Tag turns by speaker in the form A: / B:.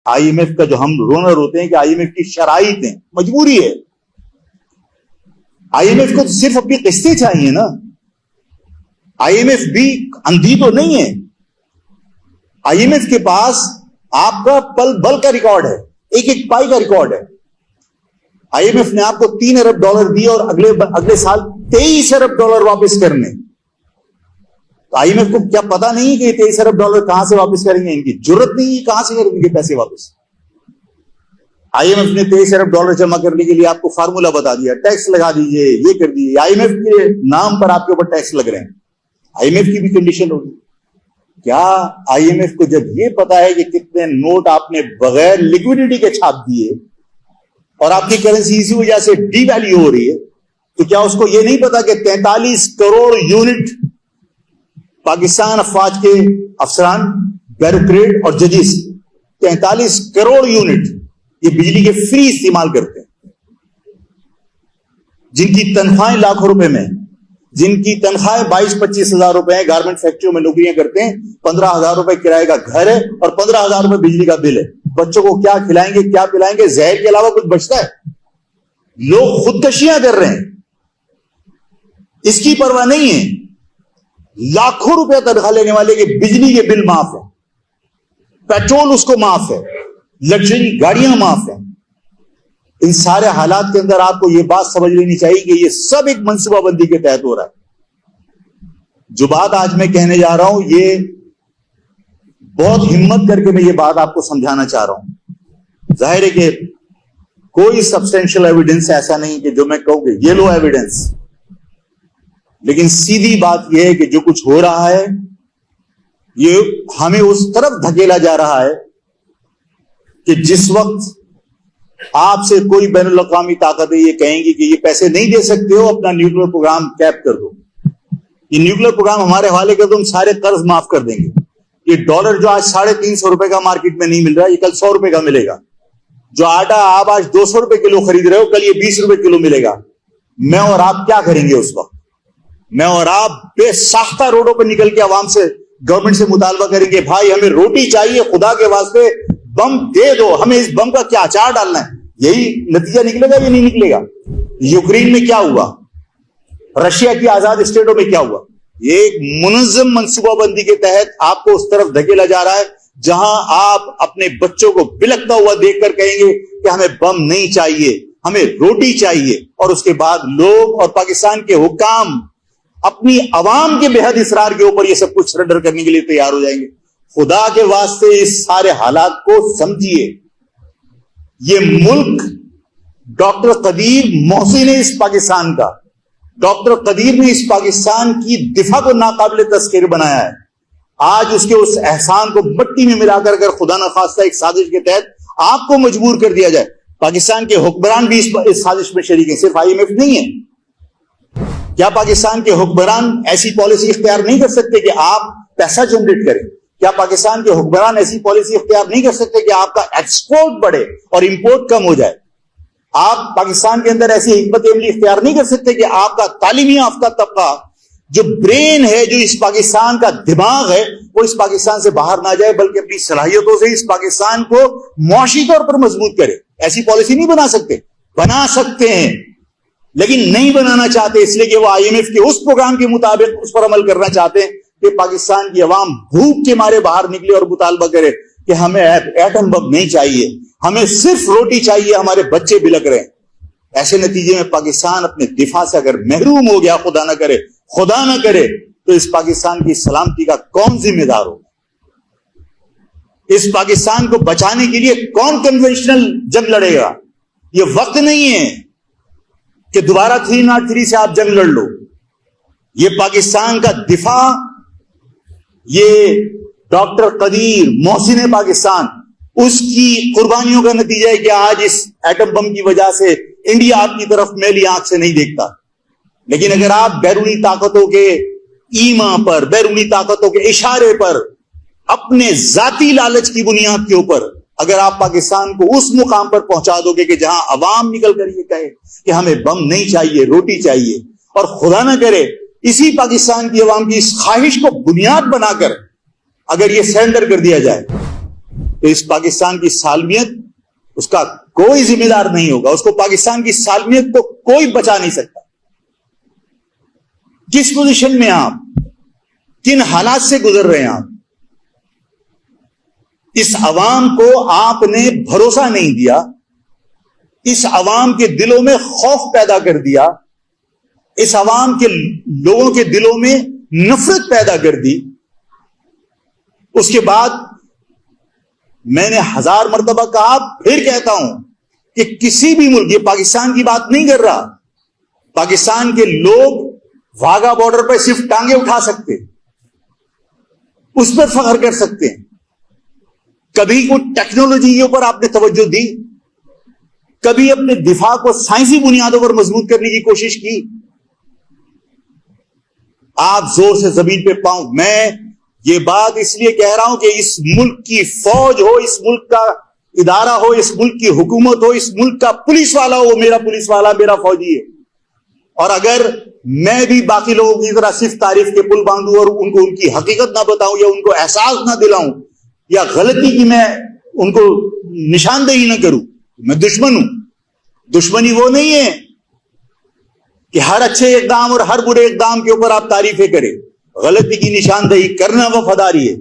A: I am F کا جو ہم رونر ہوتے ہیں کہ آئی ایم ایف کی شرائط ہیں، مجبوری ہے. آئی ایم ایف کو تو صرف اپنی قسطیں چاہیے نا. آئی ایم ایف بھی اندھی تو نہیں ہے. آئی ایم ایف کے پاس آپ کا پل بل کا ریکارڈ ہے، ایک ایک پائی کا ریکارڈ ہے. آئی ایم ایف نے آپ کو $3 ارب دیے اور اگلے سال $23 ارب واپس کرنے. تو آئی ایم ایف کو کیا پتا نہیں کہ $23 ارب کہاں سے واپس کریں گے؟ ان کی جرت نہیں کہاں سے کریں گے پیسے واپس. آئی ایم ایف نے $23 ارب جمع کرنے کے لیے آپ کو فارمولا بتا دیا، ٹیکس لگا دیجئے، یہ کر دیجئے. آئی ایم ایف کے نام پر آپ کے اوپر ٹیکس لگ رہے ہیں. آئی ایم ایف کی بھی کنڈیشن ہوگی. کیا آئی ایم ایف کو جب یہ پتا ہے کہ کتنے نوٹ آپ نے بغیر لیکوڈیٹی کے چھاپ دیے اور آپ کی کرنسی اسی وجہ سے ڈی ویلیو ہو رہی ہے، تو کیا اس کو یہ نہیں پتا کہ 43 کروڑ یونٹ پاکستان افواج کے افسران، بیوروکریٹ اور ججز 43 کروڑ یونٹ یہ بجلی کے فری استعمال کرتے ہیں، جن کی تنخواہیں لاکھوں روپے میں، جن کی تنخواہیں 22-25 ہزار روپے ہیں، گارمنٹ فیکٹریوں میں نوکریاں کرتے ہیں، 15,000 روپے کرائے کا گھر ہے اور 15,000 روپے بجلی کا بل ہے. بچوں کو کیا کھلائیں گے، کیا پلائیں گے؟ زہر کے علاوہ کچھ بچتا ہے؟ لوگ خودکشیاں کر رہے ہیں، اس کی پرواہ نہیں ہے. لاکھوں روپے تنخواہ لینے والے کے بجلی کے بل معاف ہے، پیٹرول اس کو معاف ہے، لگژری گاڑیاں معاف ہیں. ان سارے حالات کے اندر آپ کو یہ بات سمجھ لینی چاہیے کہ یہ سب ایک منصوبہ بندی کے تحت ہو رہا ہے. جو بات آج میں کہنے جا رہا ہوں، یہ بہت ہمت کر کے میں یہ بات آپ کو سمجھانا چاہ رہا ہوں. ظاہر ہے کہ کوئی سبسٹینشل ایویڈنس ایسا نہیں کہ جو میں کہوں کہ یہ لو ایویڈنس، لیکن سیدھی بات یہ ہے کہ جو کچھ ہو رہا ہے یہ ہمیں اس طرف دھکیلا جا رہا ہے کہ جس وقت آپ سے کوئی بین الاقوامی طاقتیں یہ کہیں گی کہ یہ پیسے نہیں دے سکتے ہو، اپنا نیوکلیر پروگرام کیپ کر دو، یہ نیوکلیر پروگرام ہمارے حوالے کر دو، ہم سارے قرض معاف کر دیں گے. یہ ڈالر جو آج 350 روپے کا مارکیٹ میں نہیں مل رہا، یہ کل 100 روپے کا ملے گا. جو آٹا آپ آج 200 روپے کلو خرید رہے ہو، کل یہ 20 روپے کلو ملے گا. میں اور آپ کیا کریں گے اس وقت؟ میں اور آپ بے ساختہ روڈوں پر نکل کے عوام سے، گورنمنٹ سے مطالبہ کریں گے، بھائی ہمیں روٹی چاہیے، خدا کے واسطے بم دے دو، ہمیں اس بم کا کیا اچار ڈالنا ہے. یہی نتیجہ نکلے گا یا نہیں نکلے گا؟ یوکرین میں کیا ہوا، رشیا کی آزاد اسٹیٹوں میں کیا ہوا؟ یہ ایک منظم منصوبہ بندی کے تحت آپ کو اس طرف دھکیلا جا رہا ہے جہاں آپ اپنے بچوں کو بلکتا ہوا دیکھ کر کہیں گے کہ ہمیں بم نہیں چاہیے، ہمیں روٹی چاہیے، اور اس کے بعد لوگ اور پاکستان کے حکام اپنی عوام کے بے حد اصرار کے اوپر یہ سب کچھ سرنڈر کرنے کے لیے تیار ہو جائیں گے. خدا کے واسطے اس سارے حالات کو سمجھیے. یہ ملک ڈاکٹر قدیر محسن ہے، اس پاکستان کا ڈاکٹر قدیر نے اس پاکستان کی دفاع کو ناقابل تسخیر بنایا ہے. آج اس کے اس احسان کو مٹی میں ملا کر اگر خدا نخواستہ ایک سازش کے تحت آپ کو مجبور کر دیا جائے. پاکستان کے حکمران بھی اس سازش میں شریک ہیں، صرف آئی ایم ایف نہیں ہے. کیا پاکستان کے حکمران ایسی پالیسی اختیار نہیں کر سکتے کہ آپ پیسہ جنریٹ کریں؟ کیا پاکستان کے حکمران ایسی پالیسی اختیار نہیں کر سکتے کہ آپ کا ایکسپورٹ بڑھے اور امپورٹ کم ہو جائے؟ آپ پاکستان کے اندر ایسی حکمت عملی اختیار نہیں کر سکتے کہ آپ کا تعلیمی یافتہ طبقہ، جو برین ہے، جو اس پاکستان کا دماغ ہے، وہ اس پاکستان سے باہر نہ جائے بلکہ اپنی صلاحیتوں سے اس پاکستان کو معاشی طور پر مضبوط کرے؟ ایسی پالیسی نہیں بنا سکتے؟ بنا سکتے ہیں لیکن نہیں بنانا چاہتے، اس لیے کہ وہ آئی ایم ایف کے اس پروگرام کے مطابق اس پر عمل کرنا چاہتے ہیں کہ پاکستان کی عوام بھوک کے مارے باہر نکلے اور مطالبہ کرے کہ ہمیں ایٹم بم نہیں چاہیے، ہمیں صرف روٹی چاہیے، ہمارے بچے بلک رہے ہیں. ایسے نتیجے میں پاکستان اپنے دفاع سے اگر محروم ہو گیا، خدا نہ کرے تو اس پاکستان کی سلامتی کا کون ذمہ دار ہوگا؟ اس پاکستان کو بچانے کے لیے کون کنونشنل جنگ لڑے گا؟ یہ وقت نہیں ہے کہ دوبارہ 303 سے آپ جنگ لڑ لو. یہ پاکستان کا دفاع، یہ ڈاکٹر قدیر محسن پاکستان، اس کی قربانیوں کا نتیجہ ہے کہ آج اس ایٹم بم کی وجہ سے انڈیا آپ کی طرف میلی آنکھ سے نہیں دیکھتا. لیکن اگر آپ بیرونی طاقتوں کے ایما پر، بیرونی طاقتوں کے اشارے پر، اپنے ذاتی لالچ کی بنیاد کے اوپر اگر آپ پاکستان کو اس مقام پر پہنچا دو گے کہ جہاں عوام نکل کر یہ کہے کہ ہمیں بم نہیں چاہیے، روٹی چاہیے، اور خدا نہ کرے اسی پاکستان کی عوام کی اس خواہش کو بنیاد بنا کر اگر یہ سرنڈر کر دیا جائے تو اس پاکستان کی سالمیت اس کا کوئی ذمہ دار نہیں ہوگا. اس کو پاکستان کی سالمیت کو کوئی بچا نہیں سکتا. کس پوزیشن میں آپ, کن حالات سے گزر رہے ہیں آپ؟ اس عوام کو آپ نے بھروسہ نہیں دیا, اس عوام کے دلوں میں خوف پیدا کر دیا, اس عوام کے لوگوں کے دلوں میں نفرت پیدا کر دی. اس کے بعد میں نے 1000 مرتبہ کہا, پھر کہتا ہوں کہ کسی بھی ملک, یہ پاکستان کی بات نہیں کر رہا, پاکستان کے لوگ واگا بارڈر پہ صرف ٹانگیں اٹھا سکتے, اس پر فخر کر سکتے ہیں. کبھی کوئی ٹیکنالوجی کے اوپر آپ نے توجہ دی؟ کبھی اپنے دفاع کو سائنسی بنیادوں پر مضبوط کرنے کی کوشش کی؟ آپ زور سے زمین پہ پاؤں. میں یہ بات اس لیے کہہ رہا ہوں کہ اس ملک کی فوج ہو, اس ملک کا ادارہ ہو, اس ملک کی حکومت ہو, اس ملک کا پولیس والا ہو, میرا پولیس والا میرا فوجی ہے. اور اگر میں بھی باقی لوگوں کی طرح صرف تعریف کے پل باندھوں اور ان کو ان کی حقیقت نہ بتاؤں یا ان کو احساس نہ دلاؤں یا غلطی کی میں ان کو نشاندہی نہ کروں, میں دشمن ہوں. دشمنی وہ نہیں ہے کہ ہر اچھے اقدام اور ہر برے اقدام کے اوپر آپ تعریفیں کریں. غلطی کی نشاندہی کرنا وفاداری ہے.